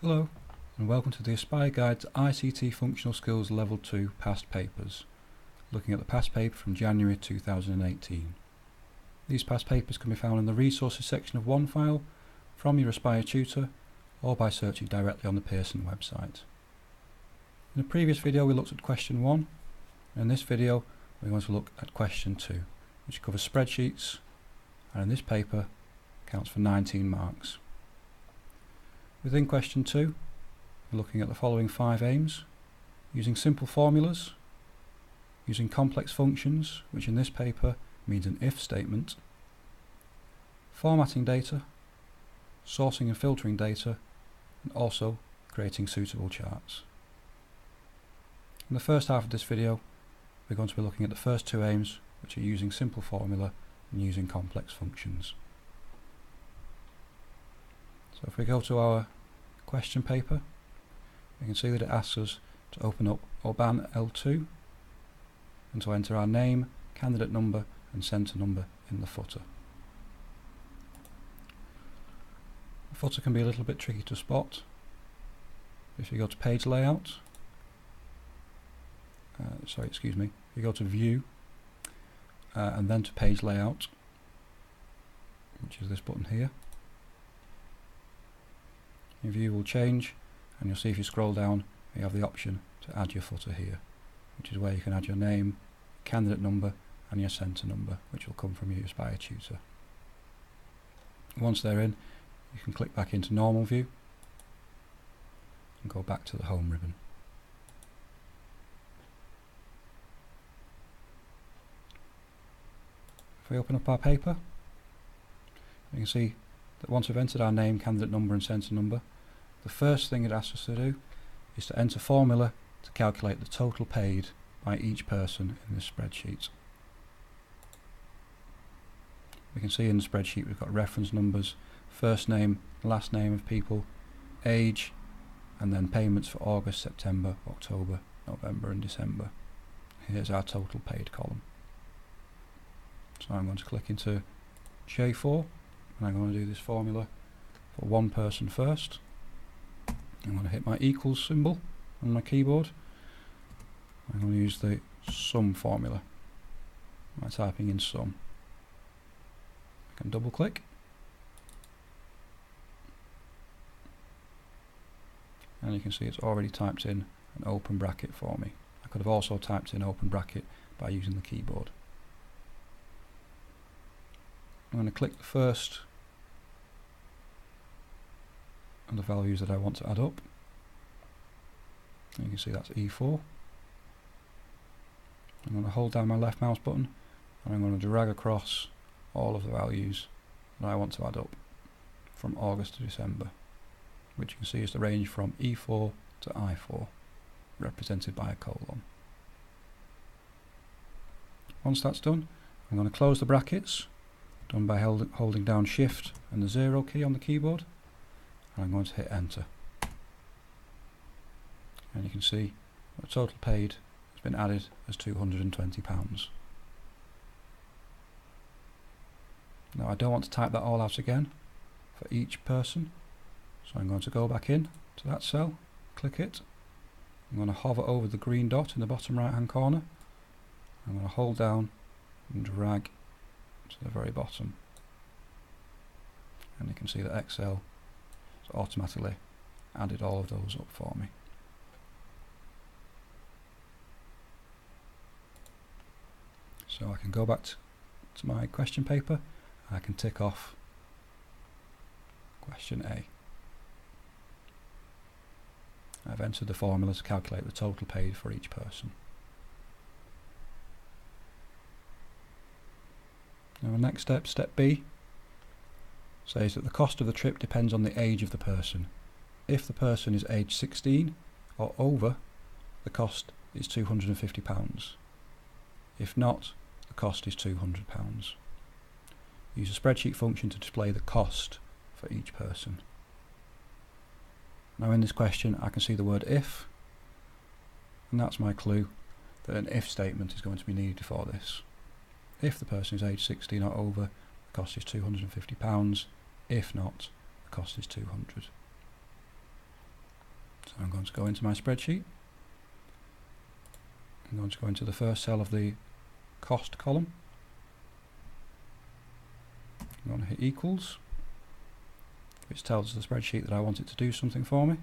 Hello and welcome to the Aspire Guide to ICT Functional Skills Level 2 past papers, looking at the past paper from January 2018. These past papers can be found in the resources section of OneFile, from your Aspire tutor, or by searching directly on the Pearson website. In the previous video we looked at question 1, and in this video we're going to look at question 2, which covers spreadsheets, and in this paper counts for 19 marks. Within question 2, we're looking at the following 5 aims: using simple formulas, using complex functions, which in this paper means an if statement, formatting data, sourcing and filtering data, and also creating suitable charts. In the first half of this video, we're going to be looking at the first 2 aims, which are using simple formula and using complex functions. So if we go to our question paper, we can see that it asks us to open up ICT L2 and to enter our name, candidate number and centre number in the footer. The footer can be a little bit tricky to spot. If you go to page layout, if you go to view and then to page layout, which is this button here, your view will change, and you'll see if you scroll down you have the option to add your footer here, which is where you can add your name, candidate number and your centre number, which will come from your Aspire tutor. Once they're in, you can click back into normal view and go back to the home ribbon. If we open up our paper, you can see that once we've entered our name, candidate number and centre number, the first thing it asks us to do is to enter formula to calculate the total paid by each person in this spreadsheet. We can see in the spreadsheet we've got reference numbers, first name, last name of people, age, and then payments for August, September, October, November and December. Here's our total paid column. So I'm going to click into J4 and I'm going to do this formula for one person first. I'm going to hit my equals symbol on my keyboard. I'm going to use the sum formula by typing in sum. I can double click and you can see it's already typed in an open bracket for me. I could have also typed in open bracket by using the keyboard. I'm going to click the first and the values that I want to add up. And you can see that's E4. I'm going to hold down my left mouse button and I'm going to drag across all of the values that I want to add up from August to December, which you can see is the range from E4 to I4, represented by a colon. Once that's done, I'm going to close the brackets, done by holding down Shift and the 0 key on the keyboard. And I'm going to hit enter, and you can see the total paid has been added as £220. Now I don't want to type that all out again for each person, so I'm going to go back in to that cell, click it, I'm going to hover over the green dot in the bottom right hand corner, I'm going to hold down and drag to the very bottom, and you can see that Excel automatically added all of those up for me. So I can go back to my question paper and I can tick off question A. I've entered the formula to calculate the total paid for each person. Now the next step, step B, says that the cost of the trip depends on the age of the person. If the person is age 16 or over, the cost is £250. If not, the cost is £200. Use a spreadsheet function to display the cost for each person. Now in this question I can see the word if, and that's my clue that an if statement is going to be needed for this. If the person is age 16 or over, the cost is £250. If not, the cost is £200. So I'm going to go into my spreadsheet. I'm going to go into the first cell of the cost column. I'm going to hit equals, which tells the spreadsheet that I want it to do something for me.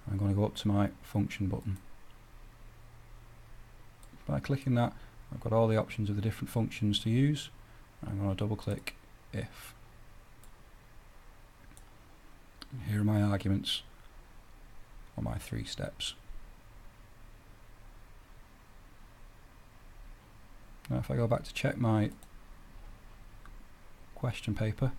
I'm going to go up to my function button. By clicking that, I've got all the options of the different functions to use. I'm going to double click if. And here are my arguments on my 3 steps. Now if I go back to check my question paper,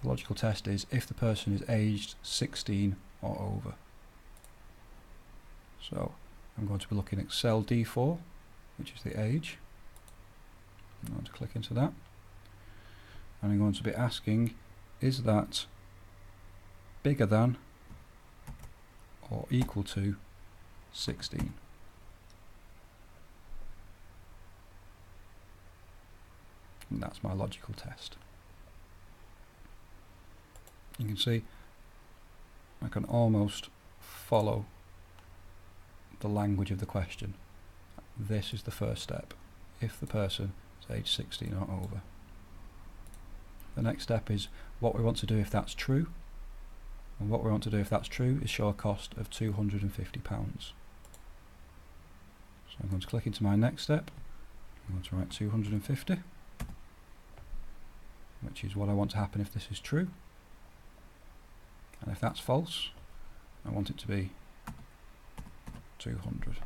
the logical test is if the person is aged 16 or over. So I'm going to be looking at cell D4, which is the age. I'm going to click into that, and I'm going to be asking, is that bigger than or equal to 16? And that's my logical test. You can see I can almost follow the language of the question. This is the first step, if the person is age 16 or over. The next step is what we want to do if that's true, and what we want to do if that's true is show a cost of £250. So I'm going to click into my next step. I'm going to write 250, which is what I want to happen if this is true, and if that's false I want it to be 200.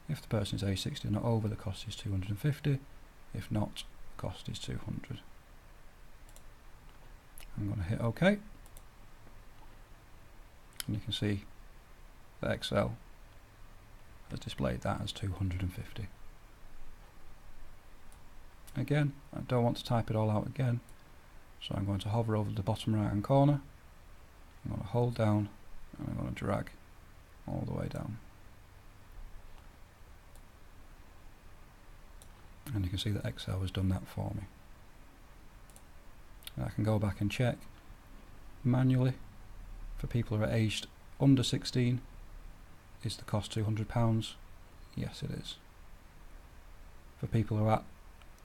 If the person is age 16 or over, the cost is 250. If not, the cost is 200. I'm going to hit OK, and you can see that Excel has displayed that as 250. Again, I don't want to type it all out again, so I'm going to hover over the bottom right hand corner. I'm going to hold down and I'm going to drag all the way down. And you can see that Excel has done that for me. I can go back and check manually for people who are aged under 16. Is the cost £200? Yes, it is. For people who are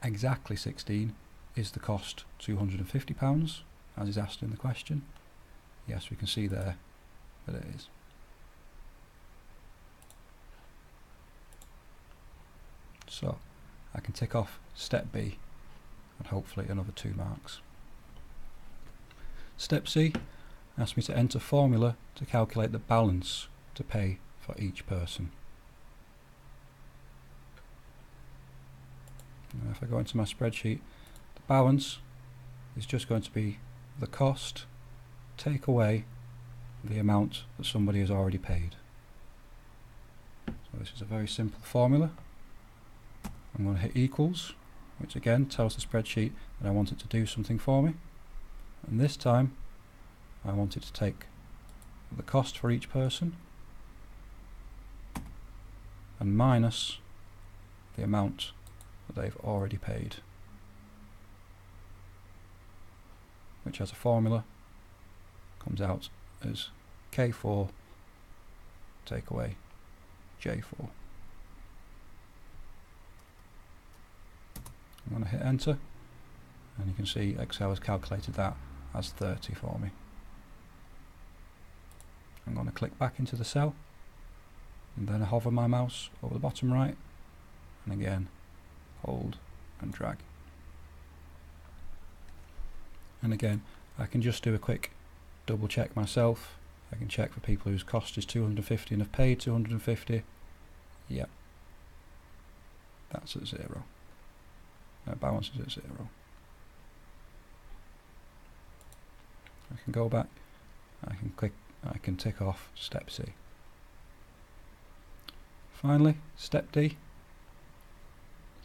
exactly 16, is the cost £250, as is asked in the question? Yes, we can see there that it is. So I can tick off step B and hopefully another 2 marks. Step C asks me to enter formula to calculate the balance to pay for each person. Now if I go into my spreadsheet, the balance is just going to be the cost take away the amount that somebody has already paid. So this is a very simple formula. I'm going to hit equals, which again tells the spreadsheet that I want it to do something for me, and this time I want it to take the cost for each person and minus the amount that they've already paid, which as a formula comes out as K4 take away J4. I'm going to hit enter, and you can see Excel has calculated that as 30 for me. I'm going to click back into the cell and then hover my mouse over the bottom right, and again hold and drag. And again I can just do a quick double check myself. I can check for people whose cost is 250 and have paid 250. Yep, that's at 0. Balance is at 0. I can go back, I can tick off step C. Finally, step D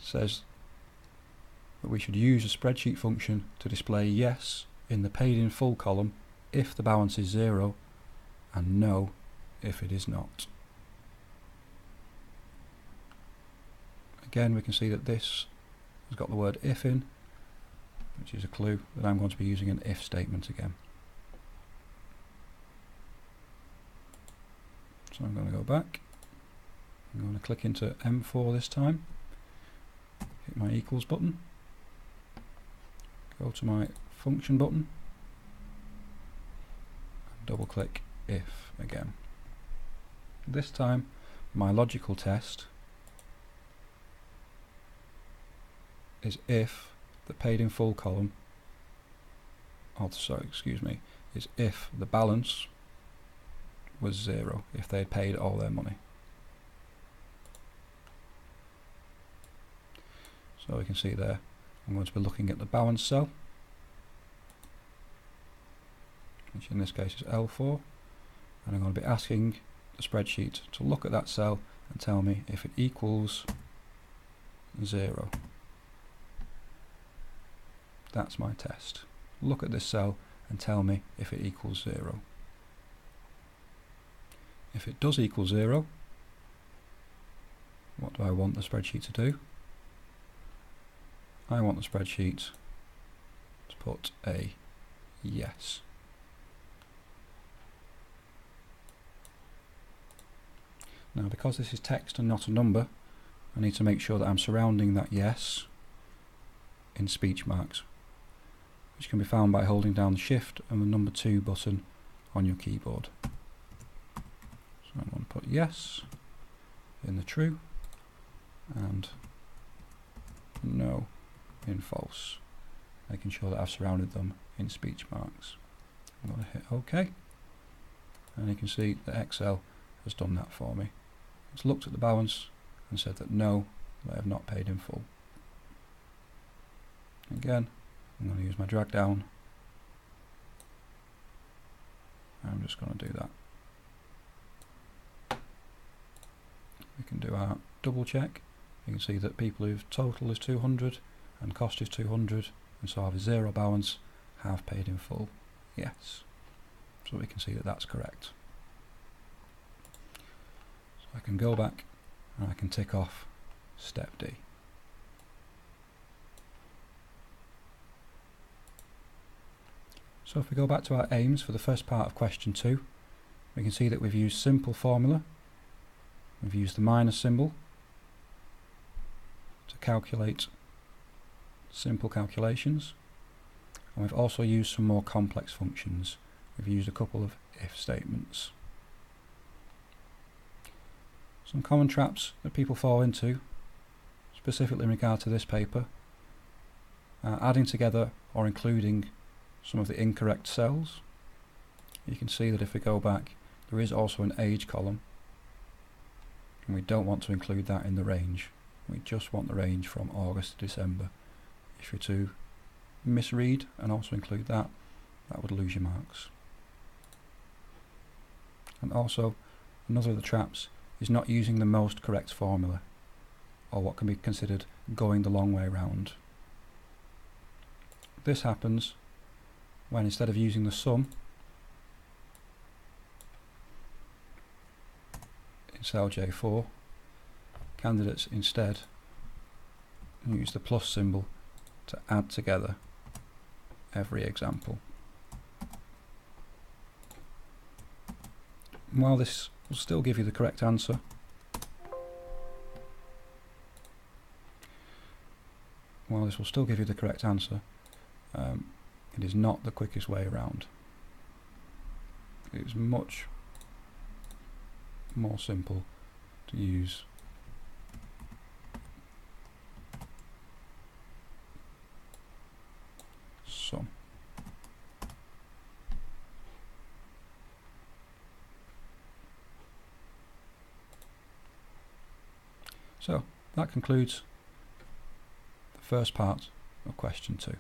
says that we should use a spreadsheet function to display yes in the paid in full column if the balance is 0 and no if it is not. Again, we can see that this has got the word if in, which is a clue that I'm going to be using an if statement again. So I'm going to go back. I'm going to click into M4 this time. Hit my equals button. Go to my function button. Double click if again. This time my logical test is if the paid in full column, is if the balance was 0, if they had paid all their money. So we can see there, I'm going to be looking at the balance cell, which in this case is L4, and I'm going to be asking the spreadsheet to look at that cell and tell me if it equals 0. That's my test. Look at this cell and tell me if it equals 0. If it does equal 0, what do I want the spreadsheet to do? I want the spreadsheet to put a yes. Now, because this is text and not a number, I need to make sure that I'm surrounding that yes in speech marks, which can be found by holding down the Shift and the number 2 button on your keyboard. So I'm going to put yes in the true and no in false, making sure that I've surrounded them in speech marks. I'm going to hit OK, and you can see that Excel has done that for me. It's looked at the balance and said that no, they have not paid in full. Again, I'm going to use my drag down. I'm just going to do that. We can do our double check. You can see that people whose total is 200 and cost is 200 and so have a 0 balance have paid in full. Yes. So we can see that that's correct. So I can go back and I can tick off step D. So if we go back to our aims for the first part of question 2, we can see that we've used simple formula, we've used the minus symbol to calculate simple calculations, and we've also used some more complex functions. We've used a couple of if statements. Some common traps that people fall into, specifically in regard to this paper, are adding together or including some of the incorrect cells. You can see that if we go back, there is also an age column, and we don't want to include that in the range. We just want the range from August to December. If you're to misread and also include that, that would lose your marks. And also, another of the traps is not using the most correct formula, or what can be considered going the long way round. This happens when, instead of using the sum in cell J4, candidates instead use the plus symbol to add together every example. And while this will still give you the correct answer, it is not the quickest way around. It is much more simple to use sum. So that concludes the first part of question 2.